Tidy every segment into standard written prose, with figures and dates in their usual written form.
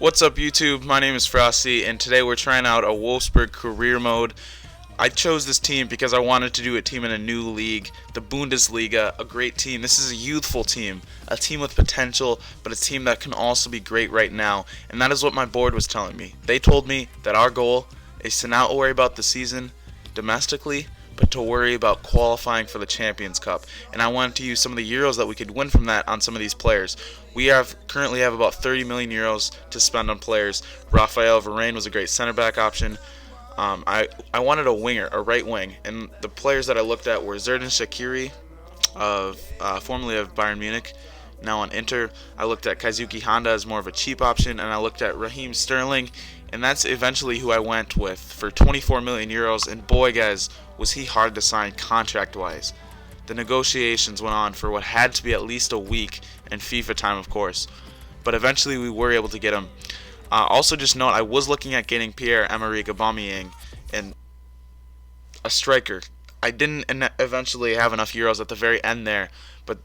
What's up YouTube? My name is Frosty and today we're trying out a WOLFSBURG Career Mode. I chose this team because I wanted to do a team in a new league, the Bundesliga, a great team. This is a youthful team, a team with potential, but a team that can also be great right now. And that is what my board was telling me. They told me that our goal is to not worry about the season domestically, but to worry about qualifying for the Champions Cup. And I wanted to use some of the euros that we could win from that on some of these players. We currently have about 30 million euros to spend on players. Raphael Varane was a great center back option. I wanted a winger, a right wing, and the players that I looked at were Xherdan Shaqiri, formerly of Bayern Munich, now on Inter. I looked at Kazuki Honda as more of a cheap option, and I looked at Raheem Sterling, and that's eventually who I went with for 24 million euros. And boy, guys, was he hard to sign contract-wise. The negotiations went on for what had to be at least a week, and FIFA time, of course. But eventually we were able to get him. Also, just note, I was looking at getting Pierre-Emerick Aubameyang and a striker. I didn't eventually have enough euros at the very end there, but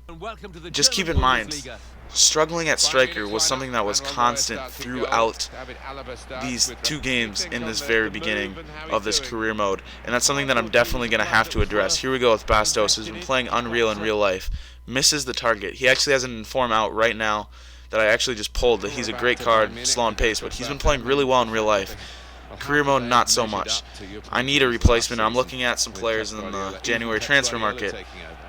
just keep in mind, struggling at striker was something that was constant throughout these two games in this very beginning of this career mode, and that's something that I'm definitely going to have to address. Here we go with Bastos, who's been playing unreal in real life. Misses the target. He actually has an inform out right now that I actually just pulled, that he's a great card, slow on pace, but he's been playing really well in real life. Career mode, not so much. I need a replacement. I'm looking at some players in the January transfer market,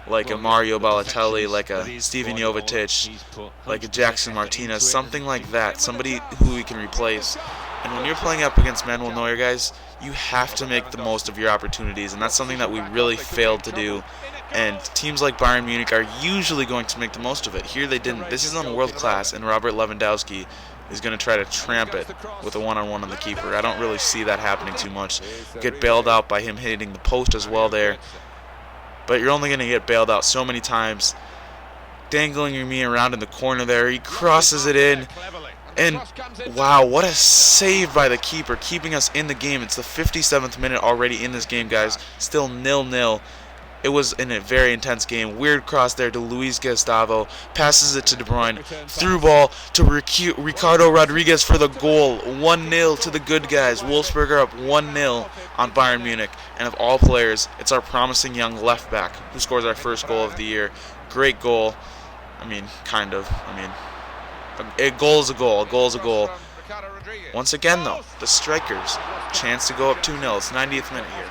like a Mario Balotelli, like a Steven Jovetic, like a Jackson Martinez, something like that, somebody who we can replace. And when you're playing up against Manuel Neuer, guys, you have to make the most of your opportunities, and that's something that we really failed to do. And teams like Bayern Munich are usually going to make the most of it. Here they didn't. This is on world class, and Robert Lewandowski is going to try to tramp it with a one-on-one on the keeper. I don't really see that happening too much. Get bailed out by him hitting the post as well there. But you're only going to get bailed out so many times. Dangling me around in the corner there. He crosses it in. And wow, what a save by the keeper, keeping us in the game. It's the 57th minute already in this game, guys. Still 0-0. It was in a very intense game. Weird cross there to Luis Gustavo. Passes it to De Bruyne. Through ball to Ricardo Rodriguez for the goal. 1-0 to the good guys. Wolfsburg are up 1-0 on Bayern Munich. And of all players, it's our promising young left back who scores our first goal of the year. Great goal. I mean, kind of. A goal is a goal. A goal is a goal. Once again, though, the strikers. Chance to go up 2-0. It's 90th minute here.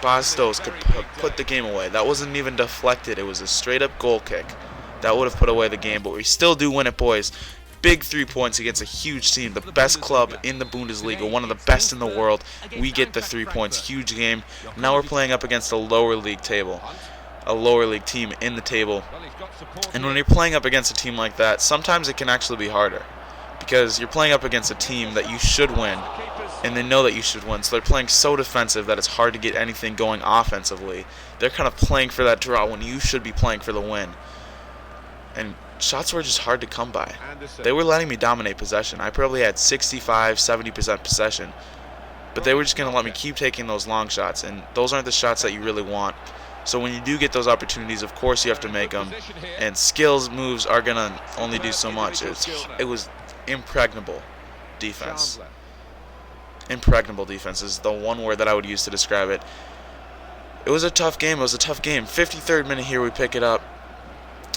Bastos could put the game away. That wasn't even deflected. It was a straight-up goal kick. That would have put away the game, but we still do win it, boys. Big 3 points against a huge team, the best club in the Bundesliga, one of the best in the world. We get the 3 points. Huge game. Now we're playing up against a lower league table, a lower league team in the table. And when you're playing up against a team like that, sometimes it can actually be harder, because you're playing up against a team that you should win, and they know that you should win, so they're playing so defensive that it's hard to get anything going offensively. They're kind of playing for that draw when you should be playing for the win. And shots were just hard to come by. They were letting me dominate possession. I probably had 65-70% possession, but they were just going to let me keep taking those long shots, and those aren't the shots that you really want. So when you do get those opportunities, of course you have to make them, and skills moves are going to only do so much. It was impregnable defense. Impregnable defense is the one word that I would use to describe it. It was a tough game. 53rd minute here, we pick it up.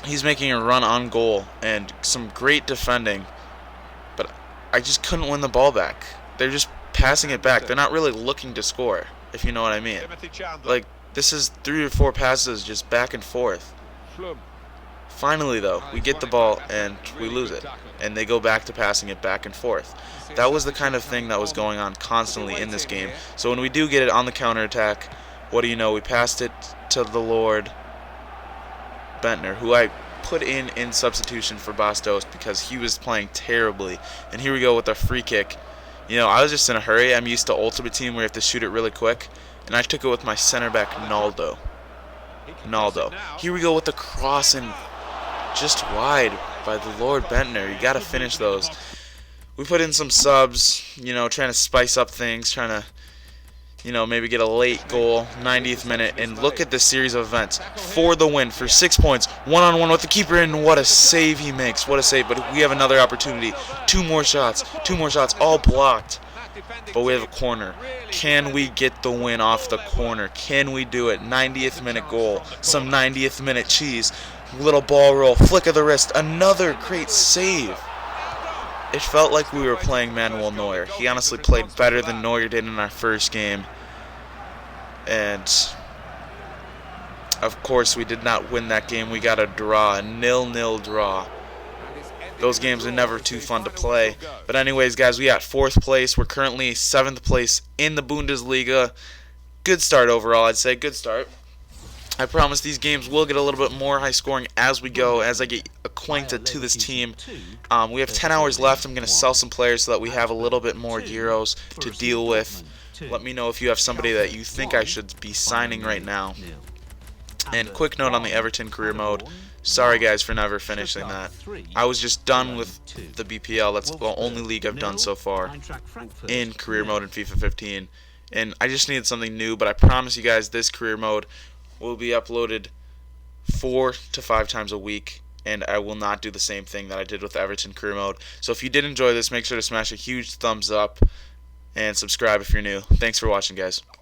He's making a run on goal and some great defending, but I just couldn't win the ball back. They're just passing it back. They're not really looking to score, if you know what I mean. Like, this is 3 or 4 passes just back and forth. Finally, though, we get the ball and we lose it, and they go back to passing it back and forth. That was the kind of thing that was going on constantly in this game. So when we do get it on the counterattack, what do you know? We passed it to the Lord Bentner, who I put in substitution for Bastos because he was playing terribly. And here we go with a free kick. You know, I was just in a hurry. I'm used to Ultimate Team where you have to shoot it really quick, and I took it with my center back, Naldo. Here we go with the cross, and just wide by the Lord Bentner. You got to finish those. We put in some subs, you know, trying to spice up things, trying to maybe get a late goal, 90th minute, and look at this series of events for the win, for 6 points, one-on-one with the keeper, and what a save he makes, what a save. But we have another opportunity, two more shots, all blocked, but we have a corner. Can we get the win off the corner? Can we do it? 90th minute goal, some 90th minute cheese, little ball roll, flick of the wrist, another great save. It felt like we were playing Manuel Neuer. He honestly played better than Neuer did in our first game. And, of course, we did not win that game. We got a draw, a 0-0 draw. Those games are never too fun to play. But anyways, guys, we got 4th place. We're currently 7th place in the Bundesliga. Good start overall, I'd say. Good start. I promise these games will get a little bit more high scoring as we go, as I get acquainted to this team. We have 10 hours left. I'm going to sell some players so that we have a little bit more euros to deal with. Let me know if you have somebody that you think I should be signing right now. And quick note on the Everton career mode. Sorry guys for never finishing that. I was just done with the BPL. That's the only league I've done so far in career mode in FIFA 15. And I just needed something new, but I promise you guys this career mode will be uploaded 4 to 5 times a week, and I will not do the same thing that I did with Everton career mode. So if you did enjoy this, make sure to smash a huge thumbs up and subscribe if you're new. Thanks for watching, guys.